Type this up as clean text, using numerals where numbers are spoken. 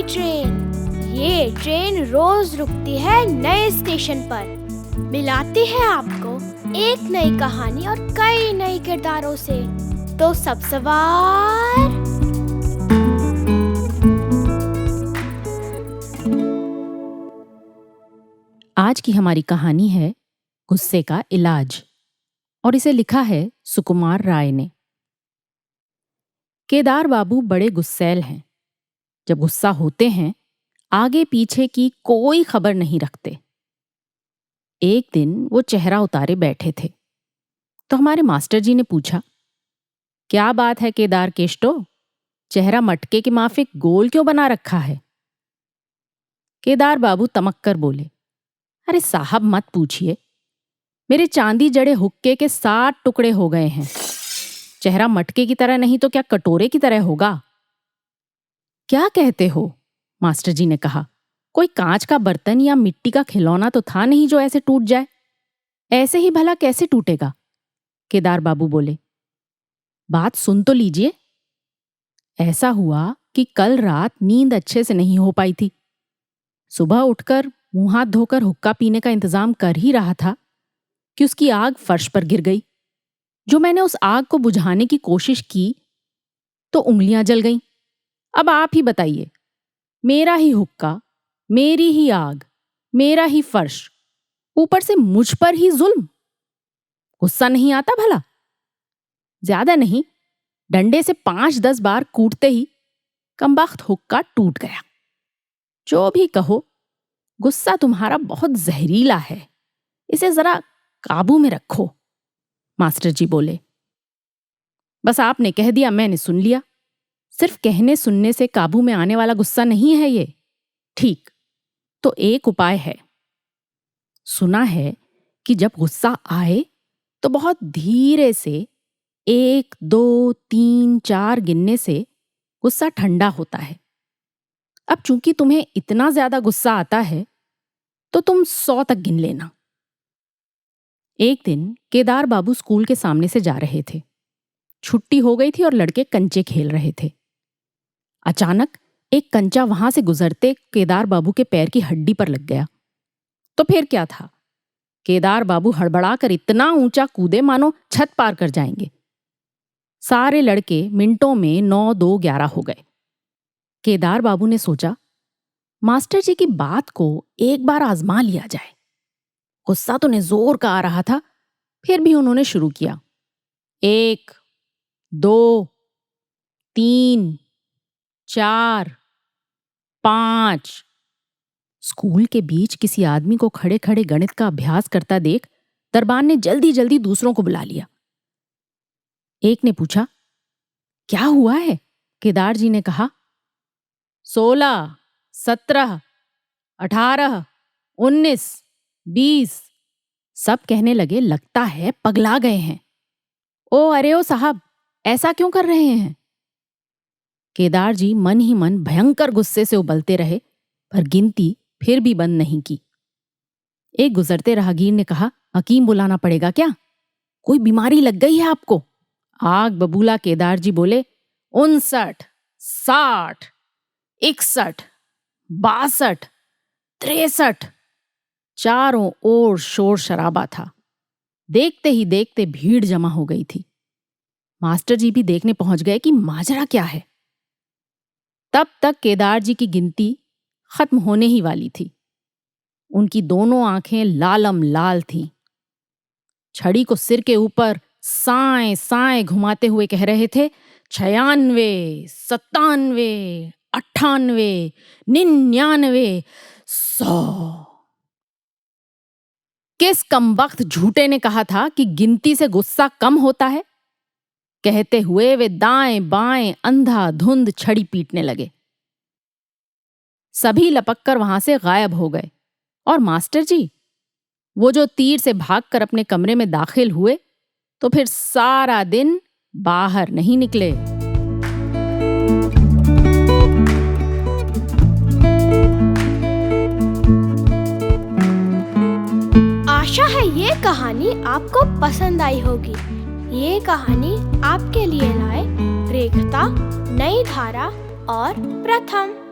Train. ये train रोज रुकती है नए स्टेशन पर, मिलाती है आपको एक नई कहानी और कई नए किरदारों से। तो सब सवार। आज की हमारी कहानी है गुस्से का इलाज और इसे लिखा है सुकुमार राय ने। केदार बाबू बड़े गुस्सैल हैं। जब गुस्सा होते हैं आगे पीछे की कोई खबर नहीं रखते। एक दिन वो चेहरा उतारे बैठे थे तो हमारे मास्टर जी ने पूछा, क्या बात है केदार केष्टो, चेहरा मटके के माफिक गोल क्यों बना रखा है? केदार बाबू तमक कर बोले, अरे साहब मत पूछिए, मेरे चांदी जड़े हुक्के के 60 टुकड़े हो गए हैं। चेहरा मटके की तरह नहीं तो क्या कटोरे की तरह होगा? क्या कहते हो? मास्टर जी ने कहा, कोई कांच का बर्तन या मिट्टी का खिलौना तो था नहीं जो ऐसे टूट जाए। ऐसे ही भला कैसे टूटेगा? केदार बाबू बोले, बात सुन तो लीजिए। ऐसा हुआ कि कल रात नींद अच्छे से नहीं हो पाई थी। सुबह उठकर मुंह हाथ धोकर हुक्का पीने का इंतजाम कर ही रहा था कि उसकी आग फर्श पर गिर गई। जो मैंने उस आग को बुझाने की कोशिश की तो उंगलियां जल गईं। अब आप ही बताइए, मेरा ही हुक्का, मेरी ही आग, मेरा ही फर्श, ऊपर से मुझ पर ही जुल्म। गुस्सा नहीं आता भला? ज्यादा नहीं, डंडे से 5-10 बार कूटते ही कमबख्त हुक्का टूट गया। जो भी कहो, गुस्सा तुम्हारा बहुत जहरीला है, इसे जरा काबू में रखो। मास्टर जी बोले, बस आपने कह दिया, मैंने सुन लिया। सिर्फ कहने सुनने से काबू में आने वाला गुस्सा नहीं है ये। ठीक, तो एक उपाय है। सुना है कि जब गुस्सा आए तो बहुत धीरे से 1, 2, 3, 4 गिनने से गुस्सा ठंडा होता है। अब चूंकि तुम्हें इतना ज्यादा गुस्सा आता है तो तुम 100 तक गिन लेना। एक दिन केदार बाबू स्कूल के सामने से जा रहे थे। छुट्टी हो गई थी और लड़के कंचे खेल रहे थे। अचानक एक कंचा वहां से गुजरते केदार बाबू के पैर की हड्डी पर लग गया। तो फिर क्या था, केदार बाबू हड़बड़ाकर इतना ऊंचा कूदे मानो छत पार कर जाएंगे। सारे लड़के मिनटों में 9, 2, 11 हो गए। केदार बाबू ने सोचा, मास्टर जी की बात को एक बार आजमा लिया जाए। गुस्सा तो जोर का आ रहा था, फिर भी उन्होंने शुरू किया। 1, 2, 3, 4, 5। स्कूल के बीच किसी आदमी को खड़े खड़े गणित का अभ्यास करता देख दरबान ने जल्दी जल्दी दूसरों को बुला लिया। एक ने पूछा, क्या हुआ है? केदार जी ने कहा, 16, 17, 18, 19, 20। सब कहने लगे, लगता है पगला गए हैं। ओ अरे ओ साहब, ऐसा क्यों कर रहे हैं? केदार जी मन ही मन भयंकर गुस्से से उबलते रहे, पर गिनती फिर भी बंद नहीं की। एक गुजरते राहगीर ने कहा, हकीम बुलाना पड़ेगा क्या? कोई बीमारी लग गई है आपको? आग बबूला केदार जी बोले, 59, 60, 61, 62, 63। चारों ओर शोर शराबा था। देखते ही देखते भीड़ जमा हो गई थी। मास्टर जी भी देखने पहुंच गए कि माजरा क्या है। तब तक केदार जी की गिनती खत्म होने ही वाली थी। उनकी दोनों आंखें लालम लाल थीं। छड़ी को सिर के ऊपर साएं साएं घुमाते हुए कह रहे थे, 96, 97, 98, 99, 100। किस कमबख्त झूठे ने कहा था कि गिनती से गुस्सा कम होता है? कहते हुए वे दाएं बाएं अंधाधुंध छड़ी पीटने लगे। सभी लपक कर वहां से गायब हो गए और मास्टर जी, वो जो तीर से भागकर अपने कमरे में दाखिल हुए तो फिर सारा दिन बाहर नहीं निकले। आशा है ये कहानी आपको पसंद आई होगी। ये कहानी आपके लिए लाए रेखता, नई धारा और प्रथम।